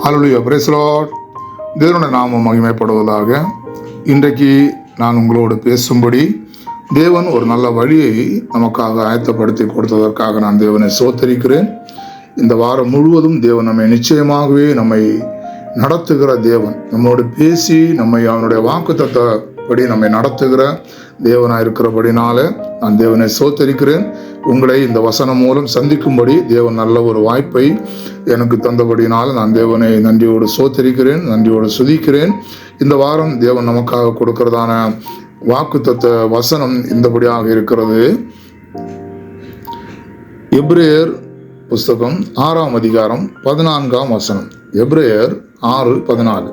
Hallelujah, praise the Lord. தேவனுடைய நாமம் மகிமைப்படுவதாக. இன்றைக்கு நான் உங்களோடு பேசும்படி தேவன் ஒரு நல்ல வழியை நமக்காக ஆயத்தப்படுத்தி கொடுத்ததற்காக நான் தேவனை ஸ்தோத்திரிக்கிறேன். இந்த வாரம் முழுவதும் தேவன் நம்மை நிச்சயமாகவே நம்மை நடத்துகிற தேவன், நம்மோடு பேசி நம்மை அவனுடைய வாக்குத்தத்தப்படி நம்மை நடத்துகிற தேவனாக இருக்கிறபடினால நான் தேவனை ஸ்தோத்திரிக்கிறேன். உங்களை இந்த வசனம் மூலம் சந்திக்கும்படி தேவன் நல்ல ஒரு வாய்ப்பை எனக்கு தந்தபடினால நான் தேவனை நன்றியோடு ஸ்தோத்திரிக்கிறேன், நன்றியோடு துதிக்கிறேன். இந்த வாரம் தேவன் நமக்காக கொடுக்கிறதான வாக்குத்தத்த வசனம் இந்தபடியாக இருக்கிறது. எபிரேயர் புஸ்தகம் 6ஆம் அதிகாரம் 14ஆம் வசனம். எபிரேயர் 6:14.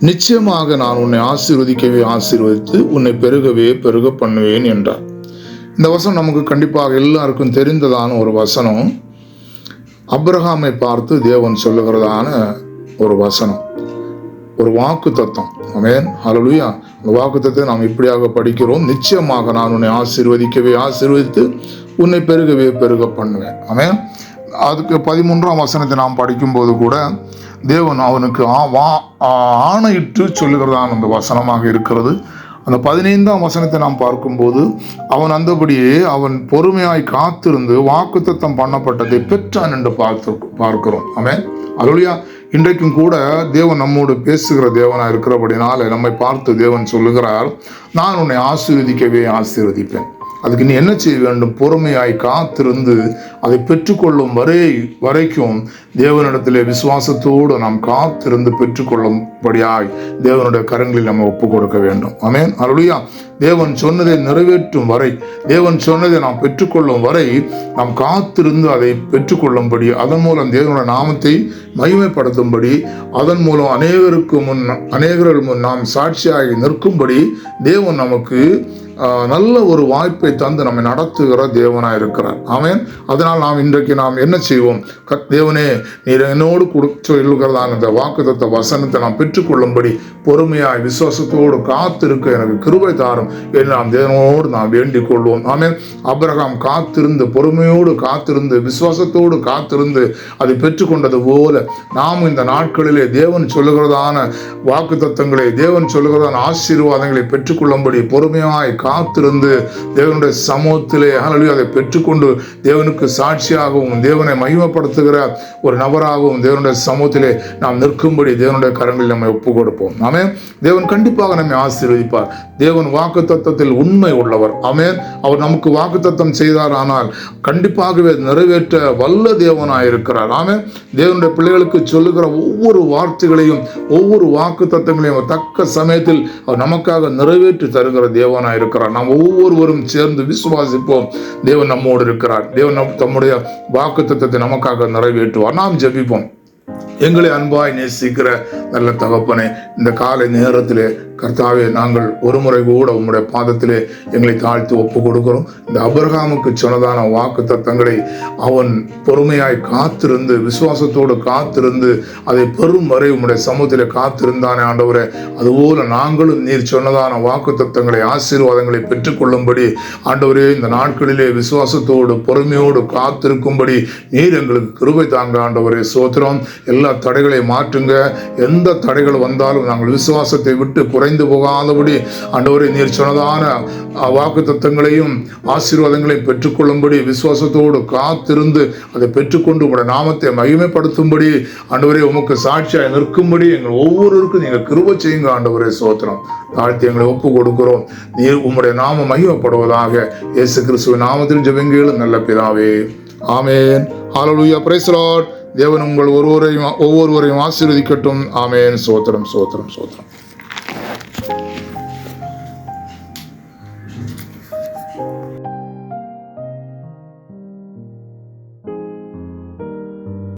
நிச்சயமாக நான் உன்னை ஆசீர்வதிக்கவே ஆசீர்வதித்து உன்னை பெருகவே பெருக பண்ணுவேன் என்றார். இந்த வசனம் நமக்கு கண்டிப்பாக எல்லாருக்கும் தெரிந்ததான ஒரு வசனம். அப்ரஹாமை பார்த்து தேவன் சொல்லுகிறதான ஒரு வசனம், ஒரு வாக்கு தத்தம். ஆமென், ஹல்லேலூயா. அந்த வாக்கு தத்தத்தை நாம் இப்படியாக படிக்கிறோம். நிச்சயமாக நான் உன்னை ஆசீர்வதிக்கவே ஆசீர்வதித்து உன்னை பெருகவே பெருக பண்ணுவேன். ஆமென். அதுக்கு 13ஆம் வசனத்தை நாம் படிக்கும்போது கூட தேவன் அவனுக்கு ஆணையிட்டு சொல்லுகிறதான அந்த வசனமாக இருக்கிறது. அந்த 15ஆம் வசனத்தை நாம் பார்க்கும்போது அவன் அந்தபடியே அவன் பொறுமையாய் காத்திருந்து வாக்குத்தத்தம் பண்ணப்பட்டதை பெற்றான் என்று பார்க்கிறோம். ஆமென், ஹல்லேலூயா. இன்றைக்கும் கூட தேவன் நம்மோடு பேசுகிற தேவனாக இருக்கிறபடினால நம்மை பார்த்து தேவன் சொல்லுகிறார், நான் உன்னை ஆசீர்வதிக்கவே ஆசீர்வதிப்பேன். அதுக்கு நீ என்ன செய்ய வேண்டும்? பொறுமையாய் காத்திருந்து அதை பெற்றுக்கொள்ளும் வரைக்கும் தேவனிடத்திலே விசுவாசத்தோடு நாம் காத்திருந்து பெற்றுக்கொள்ளும்படியாய் தேவனுடைய கரங்களில் நம்ம ஒப்பு கொடுக்க வேண்டும். ஆமென், ஹல்லேலூயா. தேவன் சொன்னதை நிறைவேற்றும் வரை, தேவன் சொன்னதை நாம் பெற்றுக்கொள்ளும் வரை நாம் காத்திருந்து அதை பெற்றுக்கொள்ளும்படி, அதன் மூலம் தேவனுடைய நாமத்தை மகிமைப்படுத்தும்படி, அதன் மூலம் அநேகர்கள் முன் நாம் சாட்சியாகி நிற்கும்படி தேவன் நமக்கு நல்ல ஒரு வாய்ப்பை தந்து நம்மை நடத்துகிற தேவனாக இருக்கிறார். ஆமென். அதனால் நாம் இன்றைக்கு நாம் என்ன செய்வோம்? தேவனே, நீர் என்னோடு சொல்லுகிறதான இந்த வாக்குத்தத்த வசனத்தை நாம் பெற்றுக்கொள்ளும்படி பொறுமையாய் விசுவாசத்தோடு காத்திருக்க எனக்கு கிருபை தாரும் என்று நாம் தேவனோடு நாம் வேண்டிக் கொள்வோம். ஆமென். அப்ரஹாம் காத்திருந்து, பொறுமையோடு காத்திருந்து, விசுவாசத்தோடு காத்திருந்து அதை பெற்றுக்கொண்டது போல நாம் இந்த நாட்களிலே தேவன் சொல்லுகிறதான வாக்குத்தத்தங்களை, தேவன் சொல்லுகிறதான ஆசீர்வாதங்களை பெற்றுக்கொள்ளும்படி பொறுமையாய் காத்திருந்து தேவனுடைய சமூகத்திலே ஹல்லேலூயா அதை பெற்றுக்கொண்டு தேவனுக்கு சாட்சியாகவும் தேவனை மகிமைப்படுத்துகிற ஒரு நபராகவும் தேவனுடைய சமூகத்திலே நாம் நிற்கும்படி தேவனுடைய கரங்களில் நம்மை ஒப்பு கொடுப்போம். ஆமென். தேவன் கண்டிப்பாக நம்மை ஆசீர்வதிப்பார். தேவன் வாக்குத்தத்தத்தில் உண்மை உள்ளவர். ஆமென். அவர் நமக்கு வாக்குத்தத்தம் செய்தார், ஆனால் கண்டிப்பாகவே நிறைவேற்ற வல்ல தேவனாயிருக்கிறார். ஆமென். தேவனுடைய பிள்ளைகளுக்கு சொல்லுகிற ஒவ்வொரு வார்த்தைகளையும், ஒவ்வொரு வாக்குத்தத்தங்களையும் தக்க சமயத்தில் அவர் நமக்காக நிறைவேற்றி தருகிற தேவனாயிருக்கிறார். நாம் ஒவ்வொருவரும் சேர்ந்து விசுவாசிப்போம். தேவன் நம்மோடு இருக்கிறார். தேவன் தம்முடைய வாக்குத்தத்தத்தை நமக்காக நிறைவேற்றுவார். நாம் ஜெபிப்போம். எங்களை அன்பாய் நேசிக்கிற நல்ல தகப்பனே, இந்த காலை நேரத்திலே கர்த்தாவே, நாங்கள் ஒரு முறை கூட உம்முடைய பாதத்திலே எங்களை தாழ்த்தி ஒப்பு கொடுக்கிறோம். இந்த அப்ரஹாமுக்கு சொன்னதான வாக்கு தத்தங்களை அவன் பொறுமையாய் காத்திருந்து, விசுவாசத்தோடு காத்திருந்து அதை பெறும் வரை உம்முடைய சமூகத்திலே காத்திருந்தானே ஆண்டவரே, அதுபோல நாங்களும் நீர் சொன்னதான வாக்கு தத்தங்களை, ஆசீர்வாதங்களை பெற்றுக்கொள்ளும்படி ஆண்டவரே, இந்த நாட்களிலே விசுவாசத்தோடு பொறுமையோடு காத்திருக்கும்படி நீர் எங்களுக்கு கிருபை தாங்க ஆண்டவரே. ஸ்தோத்திரம். எல்லா தடைகளை மாற்றுங்க. எந்த தடைகள் வந்தாலும் நாங்கள் விசுவாசத்தை விட்டு குறைந்து போகாதபடி ஆண்டவரே, நீர் சொன்னதான வாக்கு தத்தங்களையும் ஆசீர்வாதங்களையும் பெற்றுக்கொள்ளும்படி விசுவாசத்தோடு காத்திருந்து அதை பெற்றுக்கொண்டு உங்களுடைய நாமத்தை மகிமைப்படுத்தும்படி ஆண்டவரே, உமக்கு சாட்சியாய் நிற்கும்படி எங்கள் ஒவ்வொருவருக்கும் நீங்கள் கிருபை செய்யுங்க ஆண்டவரே. ஸ்தோத்திரம். தாழ்த்தி எங்களை ஒப்பு கொடுக்கிறோம். நீர் உம்முடைய நாமம் மகிமைப்படுவதாக. இயேசு கிறிஸ்துவின் நாமத்தில் ஜெபங்கேளும் நல்ல பிதாவே. Amen, hallelujah. Praise the lord. தேவன் உங்கள் ஒவ்வொருவரையும் ஆசீர்வதிக்கட்டும். ஆமென். ஸ்தோத்திரம், ஸ்தோத்திரம், ஸ்தோத்திரம்.